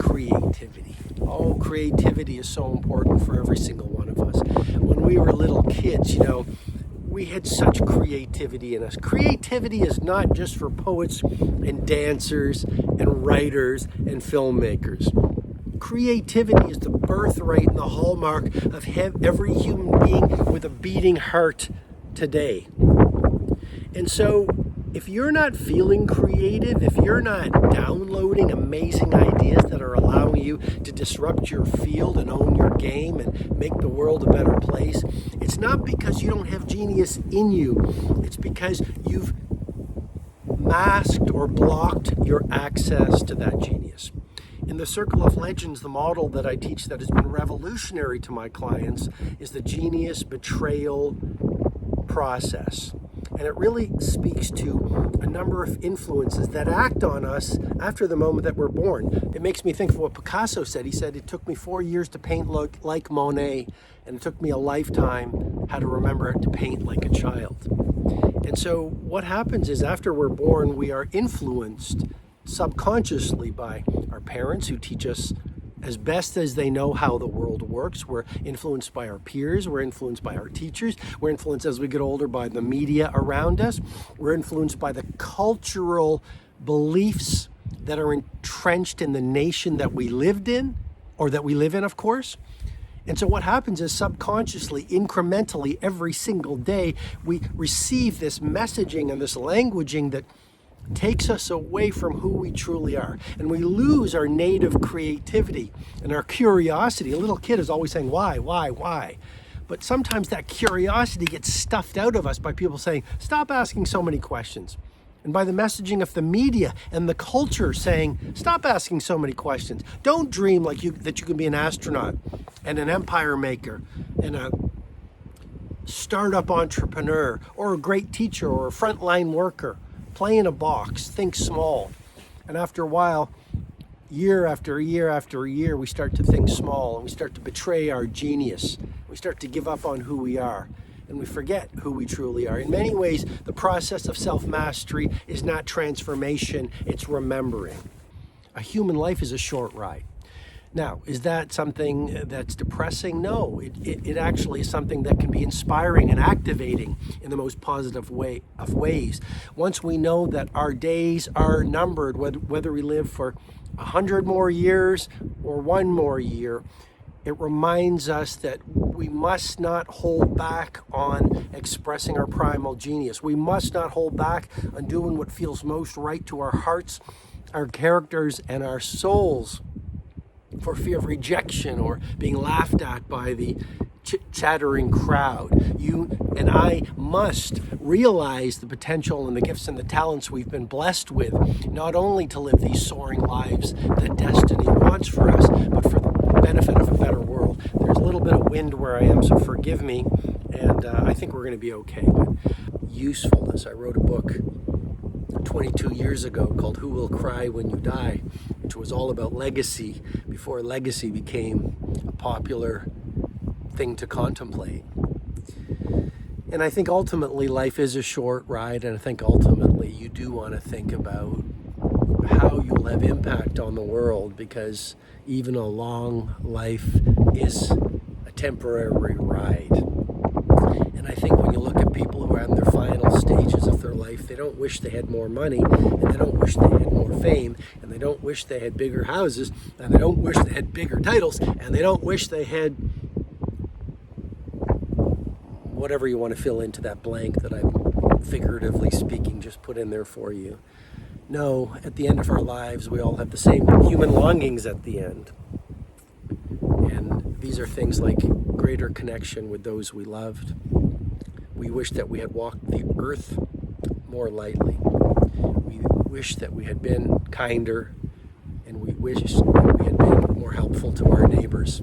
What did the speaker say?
creativity. Oh, creativity is so important for every single one of us. When we were little kids, we had such creativity in us. Creativity is not just for poets and dancers and writers and filmmakers. Creativity is the birthright and the hallmark of every human being with a beating heart today. And so, if you're not feeling creative, if you're not downloading amazing ideas that are allowing you to disrupt your field and own your game and make the world a better place, it's not because you don't have genius in you. It's because you've masked or blocked your access to that genius. In the Circle of Legends, the model that I teach that has been revolutionary to my clients is the genius betrayal process. And it really speaks to a number of influences that act on us after the moment that we're born. It makes me think of what Picasso said. He said, it took me 4 years to paint like Monet, and it took me a lifetime how to remember to paint like a child. And so what happens is after we're born, we are influenced subconsciously by our parents who teach us as best as they know how the world works. We're influenced by our peers. We're influenced by our teachers. We're influenced as we get older by the media around us. We're influenced by the cultural beliefs that are entrenched in the nation that we lived in, or that we live in, of course. And so what happens is subconsciously, incrementally, every single day, we receive this messaging and this languaging that takes us away from who we truly are. And we lose our native creativity and our curiosity. A little kid is always saying, why? But sometimes that curiosity gets stuffed out of us by people saying, stop asking so many questions. And by the messaging of the media and the culture saying, stop asking so many questions. Don't dream that you can be an astronaut and an empire maker and a startup entrepreneur or a great teacher or a frontline worker. Play in a box, think small. And after a while, year after year after year, we start to think small and we start to betray our genius. We start to give up on who we are and we forget who we truly are. In many ways, the process of self-mastery is not transformation, it's remembering. A human life is a short ride. Now, is that something that's depressing? No, it actually is something that can be inspiring and activating in the most positive way of ways. Once we know that our days are numbered, whether we live for 100 more years or 1 more year, it reminds us that we must not hold back on expressing our primal genius. We must not hold back on doing what feels most right to our hearts, our characters, and our souls, for fear of rejection or being laughed at by the chattering crowd. You and I must realize the potential and the gifts and the talents we've been blessed with, not only to live these soaring lives that destiny wants for us, but for the benefit of a better world. There's a little bit of wind where I am, so forgive me, and I think we're going to be okay. But usefulness. I wrote a book 22 years ago called Who Will Cry When You Die, which was all about legacy before legacy became a popular thing to contemplate. And I think ultimately life is a short ride, and I think ultimately you do want to think about how you'll have impact on the world, because even a long life is a temporary ride. And I think when you look at people who are in their final stages of their life, they don't wish they had more money, and they don't wish they had more fame, and they don't wish they had bigger houses, and they don't wish they had bigger titles, and they don't wish they had whatever you want to fill into that blank that I'm figuratively speaking just put in there for you. No, at the end of our lives, we all have the same human longings at the end. And these are things like greater connection with those we loved. We wish that we had walked the earth more lightly. We wish that we had been kinder, and we wish that we had been more helpful to our neighbors.